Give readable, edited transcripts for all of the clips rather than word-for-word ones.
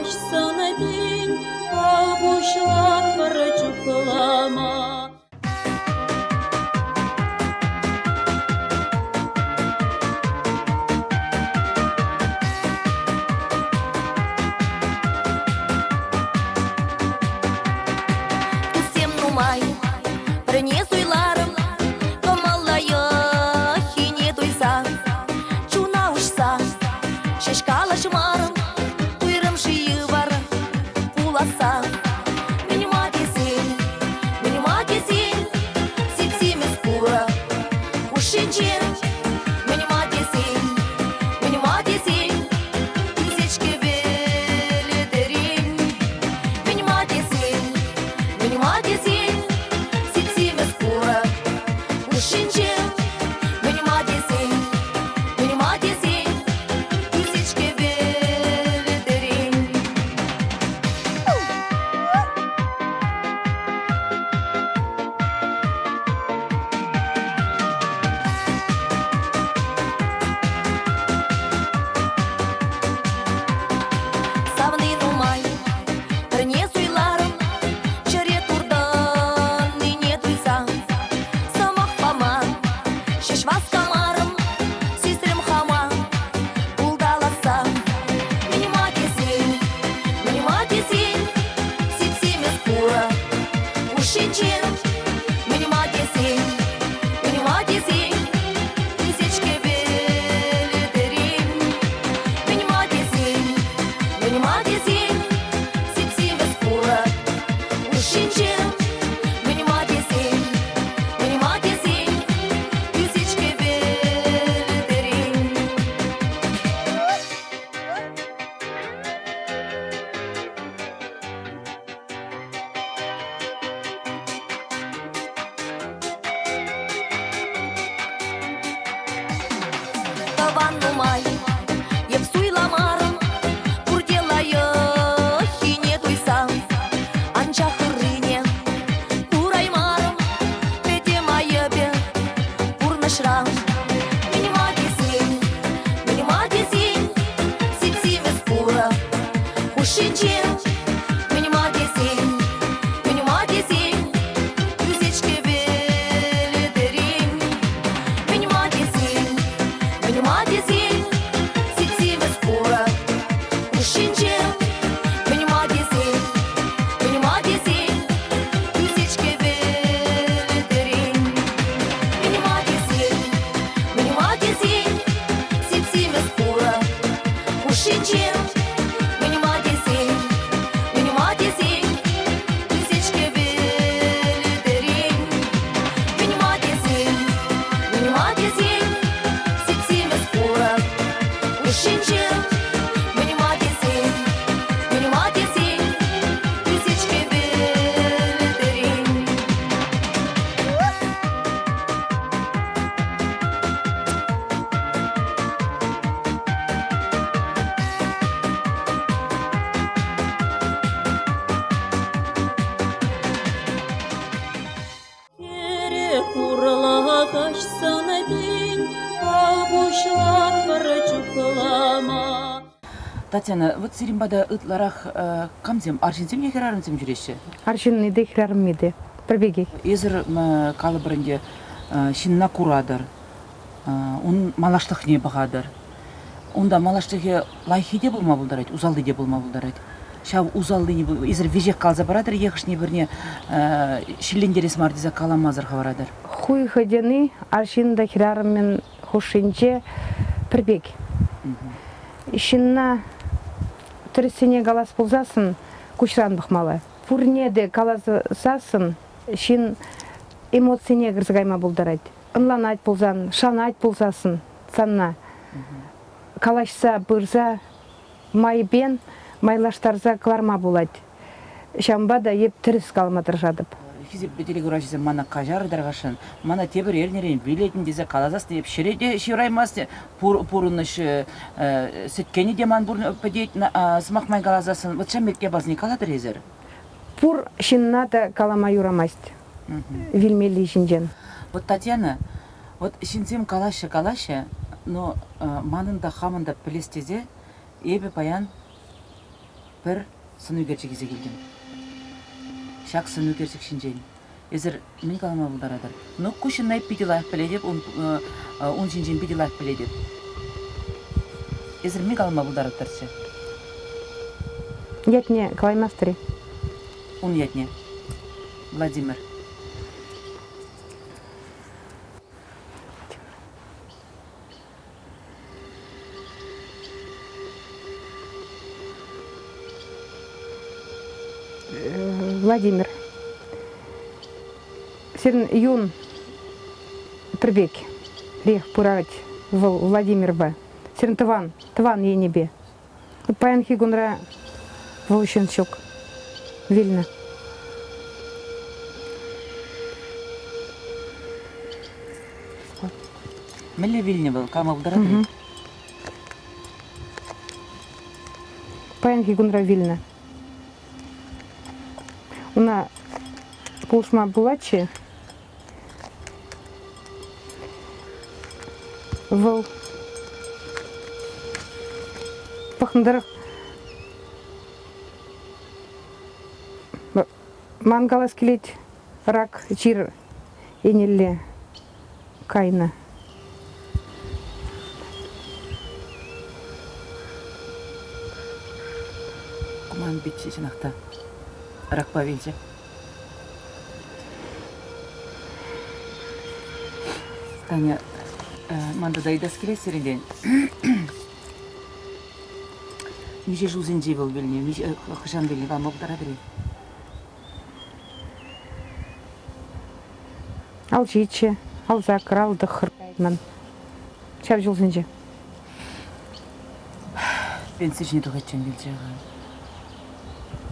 кашсаны день, Авушлар барачуклама. Татьяна, вот Сиримбада ытларах камзем, аршинсем ехерарымсем жүреше? Аршинны да ехерарыммеде, пробеги. Езір калыбырынде шинна курадыр, он малаштық не бағадыр. Онда малаштығы лайхиде болма бұлдарайды, узалдыде болма бұлдарайды. Шав узалды не бұл, езір вежек қалза барадыр, ехішне бірне шиллендерес мардиза каламазыр хаварадыр. Хуй ходяны, аршинда херарыммен хушинче пробеги. Шинна түрісіне қалас болзасын, күшран бұқмалы. Пурнеде қаласасын, шин эмоцияне кірзігайма болдарайды. Înлан айт болзан, шан айт болзасын, санна. Калашса бұрза, майбен, майлаштарза кларма болады. Шамбада еп түріс қалмадыр жадып. Хизеп бетелі көрашысы мана қажар дарғашын, мана тебір ернерен билетін дезе қалазас деп шереде шевраймасты, пұрыныш сеткені деман бұрын өппедейт смақмай қалазасын, вот шамекке базны қаладыр езір? Пур шинната калама юрамасть, вильмели шинжен. Вот Татьяна, вот шинсем калашы, но манында хамында пілестезе, ебі паян бір сыну кезе келдім. Шақ сыну керчик шинжен. Эзер мен калама булдарадыр. Но кушинай пидилах беледеп, он шинжен пидилах беледеп. Эзер мен калама булдарадырчы. Ятне калаймастыры. Он ятне. Владимир. Владимир. Сен юн тұрбек. Рех пурать Владимир ба. Сен тыван енебе. Паян хигунра волшенчук. Вильна. Мелле Вильне был, кама булдарадыр. Паян хигунра Вильна. Уна пулшма булачы. Выл пахындырық мангалас келет рак жир енелі кайна. Куман битчи жинақта. Рак павелже. Таня, манда дайдас келесерінден. Неше жузен жей бол беліне, неше қышан беліне калма булдарадыр. Ал жейче, ал закыр, ал дықыр. Чав жылзынже. Бен сечіне тұғатчан белже.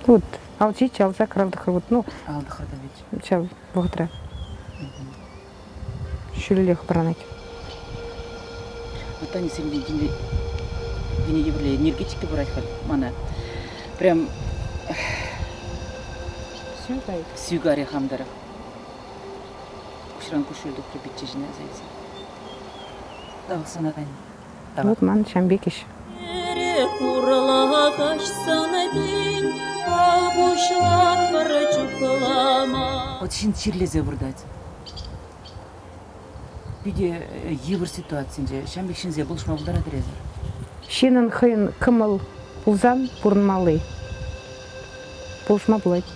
Вот, ал жейче, ал закыр, ал дықыр. Ну, Алды қырда бет. чав бұғытыра. Шүлілек баранайт. Вот они сенден кенде генеге бірле энергетикті бір айтқал. Мана прям сүйгари хамдары. Кушран кушылды прибитче жіне азайсы. Дағысына қайын. Вот ман шамбекеш. Керек урла кашсана день, абушлар барачуклама. Вот шин чирлезе бұрдады. Биде евір ситуациясында шамбек шинзе бұлшма бұлдарадыр езір. Шенін хыйын кымыл ұлзан бұрынмалы. Бұлшма бұлайды.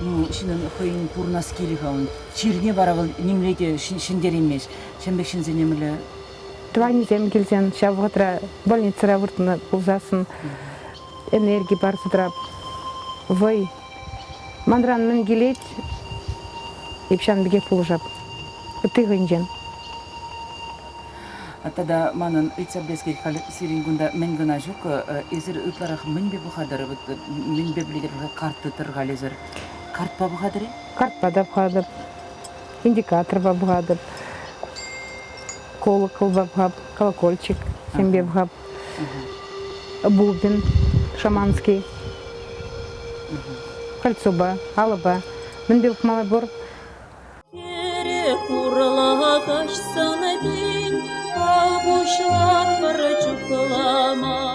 Ну, шинен хыйын пурнас келі қауын. Чирне баравыл немлейде шиндер емес. Шамбек шинзе немілі. Твани зем келзен, шав ғытра больницара вұртыны ұлзасын. Энергия бар сұдырап. Вай. Мандран мін келет, епшан біге пұл жап. Ты гынжен. Атада манын ыйцабдеске сирингунда мен гына жук, эзер ытларах мен бе бухадыр, мен бе билер карты тыргал эзер. Карт ба бухадыр? Карт ба да бухадыр. Индикатор ба бухадыр. Колокол ба бухаб, колокольчик, сембе бухаб. Бубен шаманский. Кольцо ба, алы ба. Мен бе бухмалы бор. Урла кашсана день, абушлар барачуклама.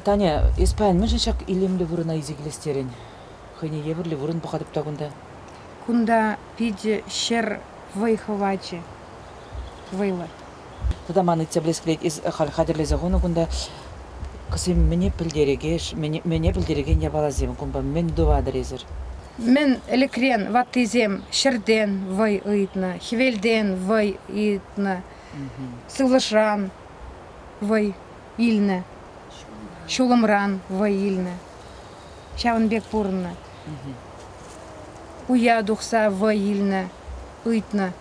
Таня, испайн, мы же чак илемле вурына изегилестерин. Хыне еврле вурын бухадып тагунда. Кунда пиде шер вайховачи. Вайла. Тада маны тяблесклет из хадерле загону кунда кысым мене пилдереге не балазем, кумба мен дувадырезер. Мен элекрен ватызем шерден вай ыйтна, хвелден вай ыйтна, сылышран вай илне, шулымран вай илне, шавынбек пурынна. Уя духса вай илне, ыйтна.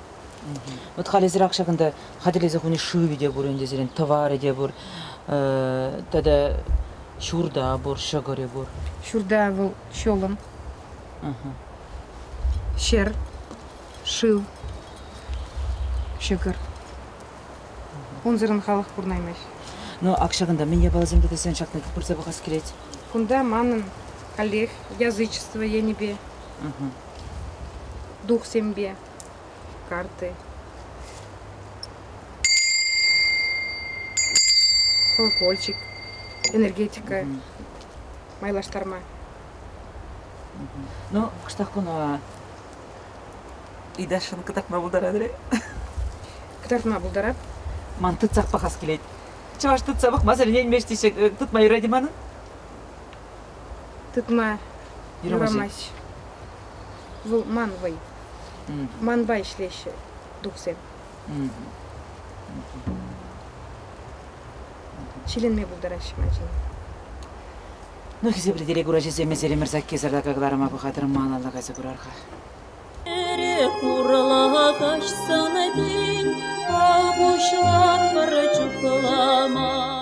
Вот халезер акшагында хадерле загону шуви де бур өндезерен, товары де бур, тада шурда бур, шагоре бур. Шурда выл шолым. Шер, шыл, шыгыр. Унзырын халық пурнаймаш. Ну, акшагында мен я балазем деді сен шақны пұрса бағас келет. Кунда манын олег, язычество енебе, дух сембе, карты. Колокольчик, энергетика, майлаштарма. Ну, кыштақ күні идашын кытақ ма бұлдарадыр? Кытартма бұлдарап? Ман тұтсақ бағас келет. Чаваш тұтса бақ, мазар нен мештесек, тұтма юради манын? Тұтма юрамаш. Выл ман вай. Ман бай шлеші дұқсен. Чиленме бұлдараш мачын. Ну, хизе білдере күрәжесе месері мірзак кезарда қағыларыма бұқадырым мағалалла қайсы күрарға. Урла кашсан день, обушлак чуклама.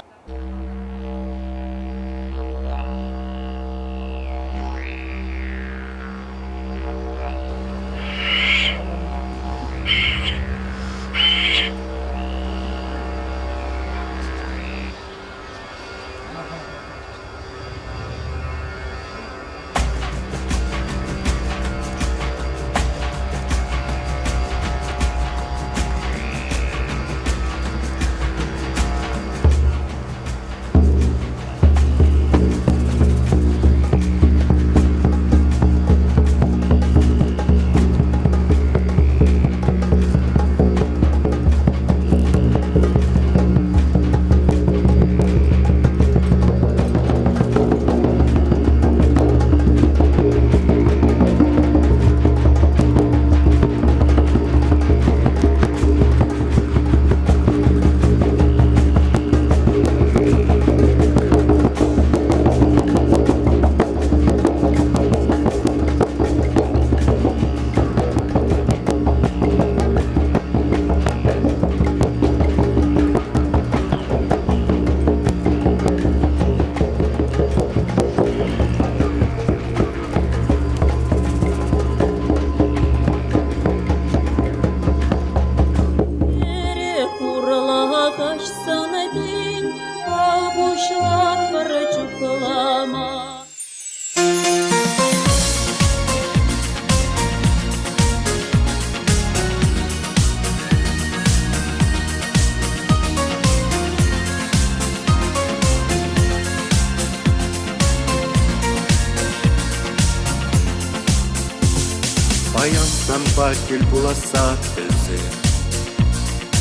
Баянсан бакел буласа төзе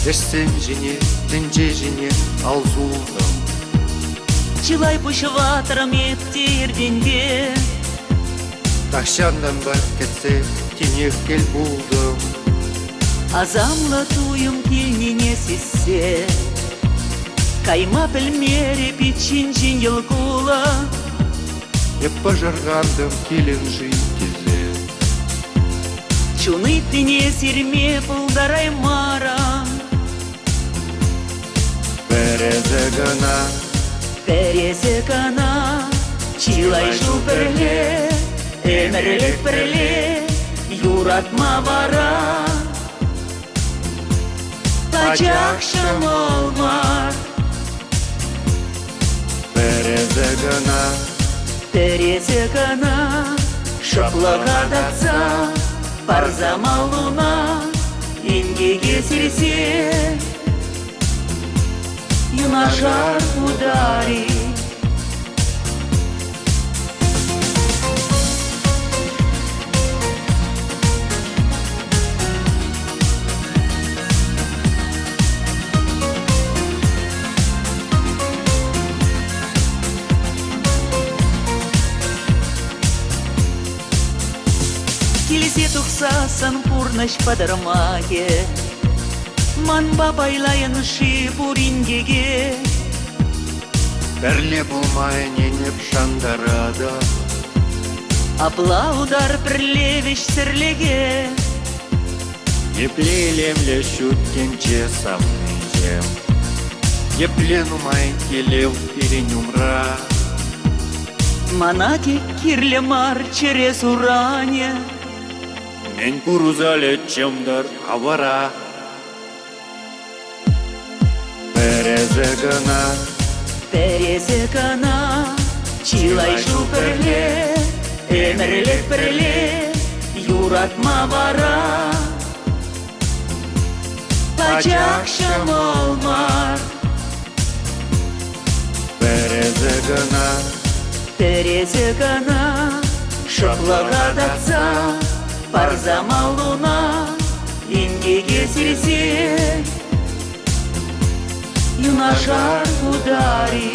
Дешсен жіне, дінже жіне алзулдым Чилай пушватырым еттирденге Тахшандан бар кетсе, тенек кел булдым Азамла туйым келнене сессе Кайма пілмері печенжен елкула Еп пожарғандым келін жи тезе Чуны тіне серме пылдарай мара Березе гана Чилай жыл бірле Өмірлік бірле Юратма бара Тачақшым олмар Березе гана Шоқлыға датса Парза малуна Ингеге сирсе Юнашар удари Келесе тұқсасын пурнаш падармаге, ман бабайлайын ши бурингеге. Бәрле булмай ненеп шандарада, Аплаудар бірлевеш сірлеге. Еплелемле шуткенче савнынчем, Епленумай келев перенюмра. Манати кирле мар через уране. Мен пурузале чемдар авара. Березе гына, Терезе гана, чилай шуперле, эмерлек перле, юратма бара. Пачак шамалмар, березе гына, терезе гана, шоплага датса, парзама луна, ингеге сирсе, юнашар удари.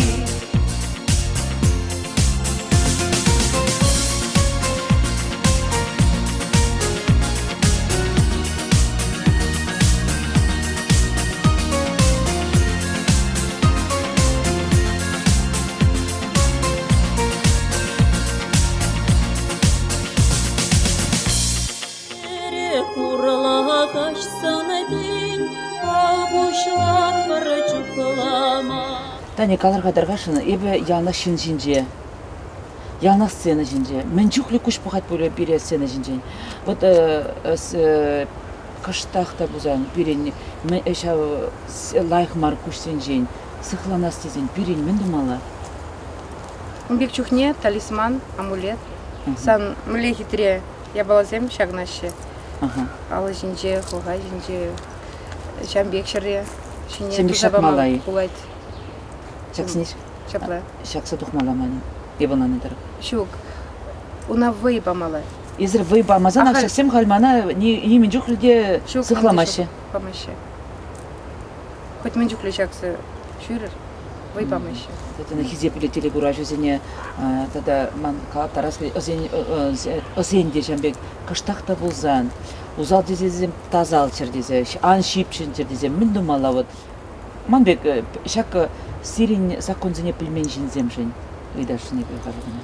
Kurla kaçsana din, avuşlar baracıklama. Тане каларга даргашын эбе яна шин жинже. Яна сцена жинже. Мен чухли куш пахат боле бире сцена жинже. Вот каштахта бузан бирен мен эша лайх мар куш сенжен. Сыхлана стезен бирен мен думала. Бек чухне, талисман, амулет. Сан мле хитре. Я балазем шагнаще. Ага. Алы жинже, хуга жинже. Шамбек шыре. Сен бек шакмалай. Кулайт. Шакснеш? Шапла. Шакса тухмала мани. Ебананы дар. Шук. Уна выбамала. Изер вейба мазан Ахар. акшасем халмана ни мен жухлде Шук. сыхламаще. Помаще. Хоть мен жухле шаксы шүрер. Выбамаще. Это на хизе полетели гуражу зене тогда ман калатарас озен дежамбек каштахта булзан. Узал дезем тазал чердезе, ан шипчин чердезе. Мен думала вот манбек шак сирин законзене пельменжин земжень. Идашне бегавна.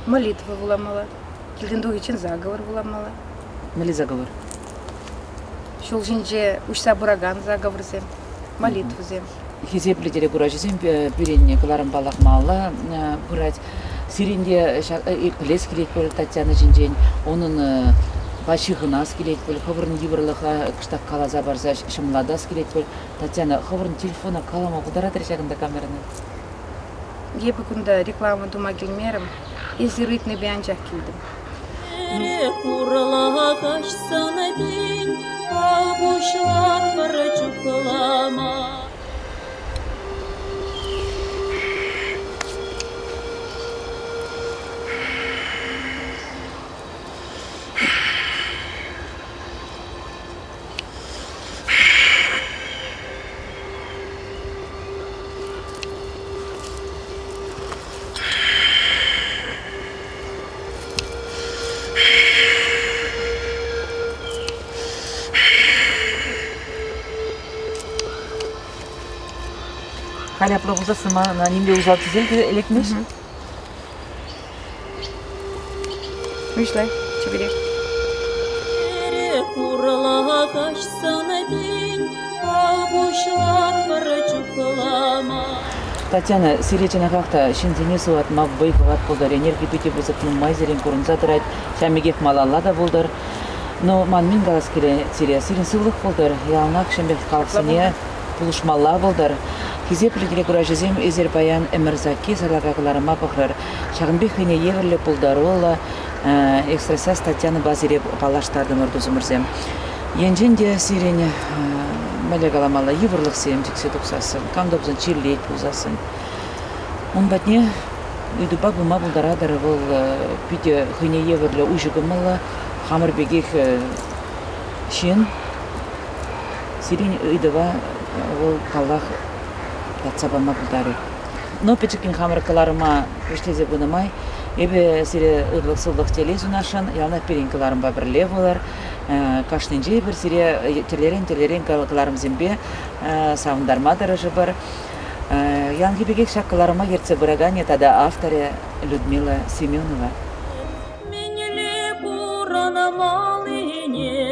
Молитва вуламала. Килден için заговор вуламала. Нали заговор? Шул жинже ушса бураган заговор зем. Молитву зем. Хизе полетели гуражу зем биренне каларым балак мала бурать. Сиринде плес келет бол Татьяна жинжень. Onun Башығынас келет бол, хабырын ебірліға кіштақ қалаза барза шымладас келет бол. Татьяна, хабырын телефона қалама құдаратыр шағында камераны. Епі күнді реклама дума келмерім, езі рытны бәнжақ келдім. Kurla kaçsana din, avuşlar baracıklama. Халя пробуза сыма на нимде узал тизел элекмеш. Мишлай, чеберек. Kurla kaçsana din, avuşlar baracıklama. Татьяна, сиречена какта шинзене суат мав бей фагат болдар, энергия пите бузак майзерин курунза тарайт, шамигек малалла да болдар. Но ман мин галас келе сирия сирин сылык болдар, ялнак шамбек калксыне булушмалла болдар. Хизе пледиле гуражезем Эзербаян Эмерзаки салагакларыма пахрар. Шагынбек хине егерле болдар олла экстрасенс Татьяна Базире палаштардым ордузумырзем. Енженде сирене мәлегаламала еврлық сем тексе туксасын, кандобзан чирлейт пузасын. Он батне үйдуба бұма бұлдарадыр бұл пите хыне еврлі ұжығымала хамыр бегех шен сирен үйдуба ол каллах татсабама бұлдары. Но печекин хамыр каларыма өштезе бұнымай Эбе сире ырлык сылдык теле жунашын, ялна перинкаларым ба бірле болар. Кашнинже бір сире телерен калыкаларым зембе савындармадыры жыбыр. Янги бегек шаккаларыма ерце бұрагане тада авторе Людмила Семенова. Минеле бурана малине